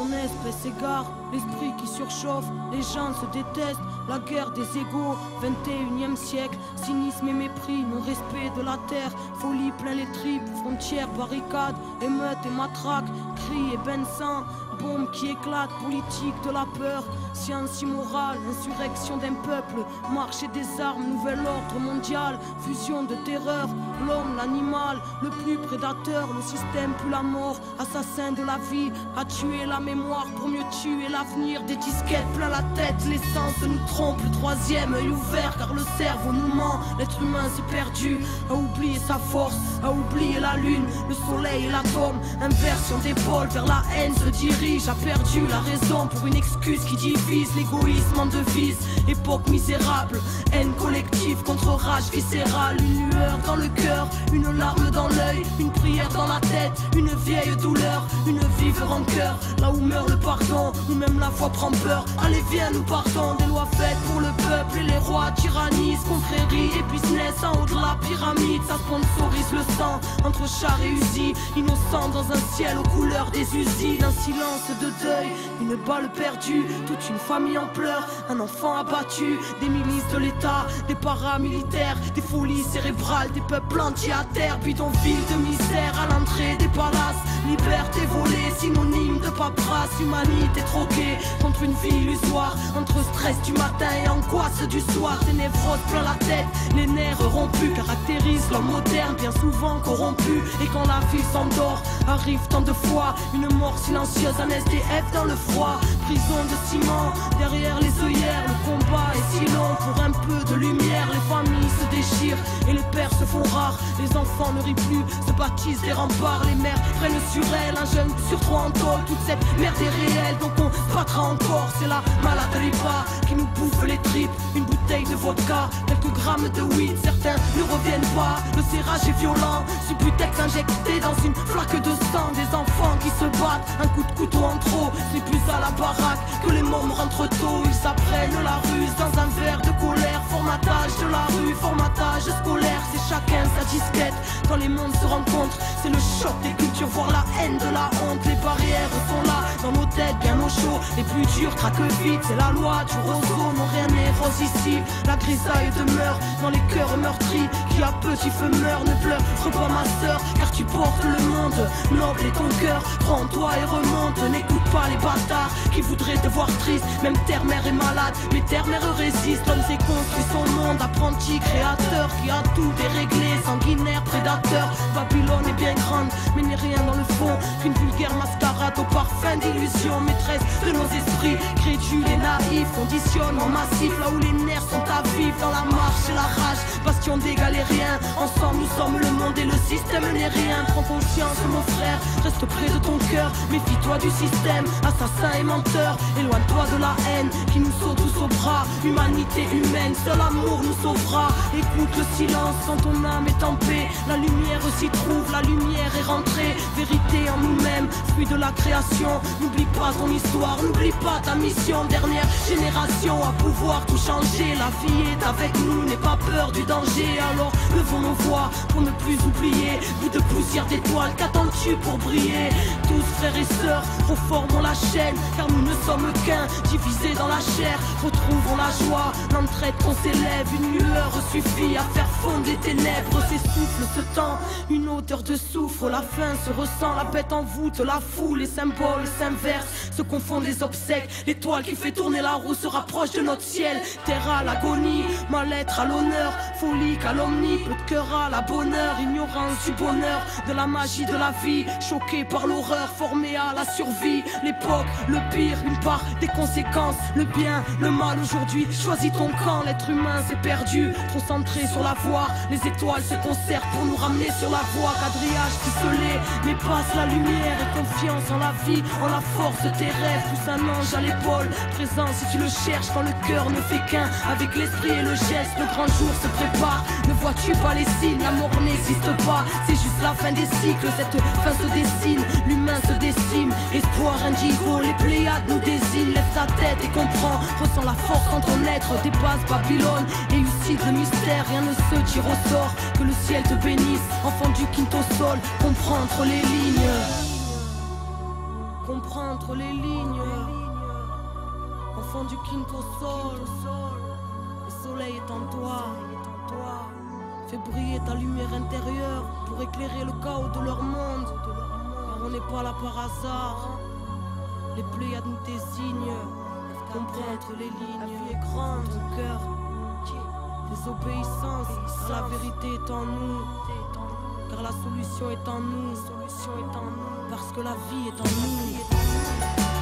ton espèce égare, l'esprit qui surchauffe, les gens se détestent, la guerre des égaux, 21e siècle, cynisme et mépris, non-respect de la terre, folie plein les tripes, frontières, barricades, émeutes et matraques, cris et bains de sang, bombes qui éclatent, politique de la peur, science immorale, insurrection d'un peuple, marché des armes, nouvel ordre mondial, fusion de terreur, l'homme, l'animal, le plus prédateur, le système plus la mort, assassin de la vie, a tué la mémoire pour mieux tuer l'avenir, des disquettes plein la tête, l'essence nous trompe, le troisième œil ouvert car le cerveau nous ment, l'être humain s'est perdu, a oublié sa force, a oublié la lune, le soleil et l'atome, inversion d'épaule vers la haine se dirige, a perdu la raison pour une excuse qui divise, l'égoïsme en devise, époque misérable, haine collective contre rage viscérale, une lueur dans le cœur, une larme dans l'œil, une prière dans la tête, une vieille douleur, une vive rancœur, là où meurt le pardon, où même la foi prend peur, allez viens nous partons, des lois faites pour le peuple et les rois tyrannisent, confrérie et business en haut de la pyramide, ça sponsorise le sang, entre chars et usines, innocents dans un ciel aux couleurs des usines, un silence de deuil, une balle perdue, toute une famille en pleurs, un enfant abattu, des milices de l'État, des paramilitaires, des folies cérébrales, des peuples entiers à terre, bidonville de misère à l'entrée des palaces, liberté volée, synonyme de paperasse, humanité troquée contre une vie illusoire, entre stress du matin et angoisse du soir, des névroses plein la tête, les nerfs rompus caractérisent l'homme moderne, bien souvent corrompu, et quand la vie s'endort, arrive tant de fois, une mort silencieuse, un SDF dans le froid, prison de ciment, derrière les œillères, le combat est si long, pour un peu de lumière, les familles se déchirent, et les pères se font rares, les enfants ne rient plus, se baptisent des remparts, les mères prennent sur elles, un jeune sur trois en tôle, toute cette merde est réelle, donc on se battra encore, c'est la maladie qui nous bouffe les tripes, une bouteille de vodka, quelques grammes de weed, certains ne reviennent pas, le serrage est violent, Subutex injecté dans une flaque de sang, des enfants qui se battent, un coup de couteau en trop, c'est plus à la baraque que les mômes rentrent tôt, ils s'apprennent la ruse dans un verre de colère, formatage de la rue, formatage scolaire, c'est chacun sa disquette, quand les mondes se rencontrent, c'est le choc des cultures, voire la haine de la honte, les barrières sont là, dans nos têtes bien au chaud, les plus durs craquent vite, c'est la loi du roseau, non rien n'est rose ici, la grisaille demeure dans les cœurs meurtris, qui à petit feu meurt, ne pleure pas ma sœur, car tu portes le monde, noble est ton cœur, prends-toi et remonte, n'écoute pas les bâtards, qui voudraient te voir triste, même terre-mère est malade, mais terre-mère résiste, l'homme s'est construit son monde, apprenti créateur, qui a tout déréglé, sanguinaire, prédateur, Babylone est bien grande, mais n'est rien dans le fond, qu'une vulgaire mascarade au parfum d'illusion, maîtresse de nos esprits, crédules et naïfs, conditionnement massif, là où les nerfs sont à vivre, dans la marche et la rage, bastion d'égal et rien, ensemble nous sommes le monde et le système n'est rien, prends conscience mon frère, reste près de ton cœur, méfie-toi du système, assassin et menteur, éloigne-toi de la haine, qui nous saute tous au bras, humanité humaine, seul amour nous sauvera, écoute le silence quand ton âme est en paix, la lumière s'y trouve, la lumière est rentrée, vérité en nous-mêmes, fruit de la création, n'oublie pas ton histoire, n'oublie pas ta mission, dernière génération à pouvoir tout changer, la vie est avec nous, n'aie pas peur du danger, alors levons nos voix pour ne plus oublier, bout de poussière d'étoiles, qu'attends-tu pour briller, tous frères et sœurs, reformons la chaîne, car nous ne sommes qu'un, divisés dans la chair, retrouvons la joie, l'entraide qu'on s'élève, une lueur suffit à faire fondre les ténèbres, s'essouffle ce temps, une odeur de soufre, la faim se ressent, la bête en voûte, la foule, les symboles s'inversent, se confondent les obsèques, l'étoile qui fait tourner la roue se rapproche de notre ciel, terre à l'agonie, mal-être à l'honneur, folie, calomnie, peu de cœur à la bonheur, ignorance du bonheur, de la magie de la vie, choqué par l'horreur, formé à la survie, l'époque, le pire, une part des conséquences, le bien, le mal aujourd'hui, choisis ton camp, l'être humain s'est perdu, trop centré sur la voie, les étoiles se concertent pour nous ramener sur la voie, quadrillage ficelé, mais passe la lumière et confiance en la vie, en la force de tes rêves, pousse un ange à l'épaule, présent si tu le cherches quand le cœur ne fait qu'un, avec l'esprit et le geste, le grand jour se prépare, ne vois-tu pas les signes, la mort n'existe pas, c'est juste la fin des cycles, cette fin se dessine, l'humain se décime, espoir indigo, les Pléiades nous désignent, lève ta tête et comprends, ressens la force en ton être, dépasse Babylone, élucide le mystère, rien ne se tire au sort, que le ciel te bénisse, enfant du quinto sol, comprends entre les lignes, comprends entre les lignes. Enfant du quinto sol, le soleil est en toi. Fais briller ta lumière intérieure pour éclairer le chaos de leur monde. Car on n'est pas là par hasard. Les Pléiades nous désignent. Comprends entre les lignes. La vie est grande, ton cœur. Désobéissance à la vérité est en nous. Car la solution est en nous. Parce que la vie est en nous.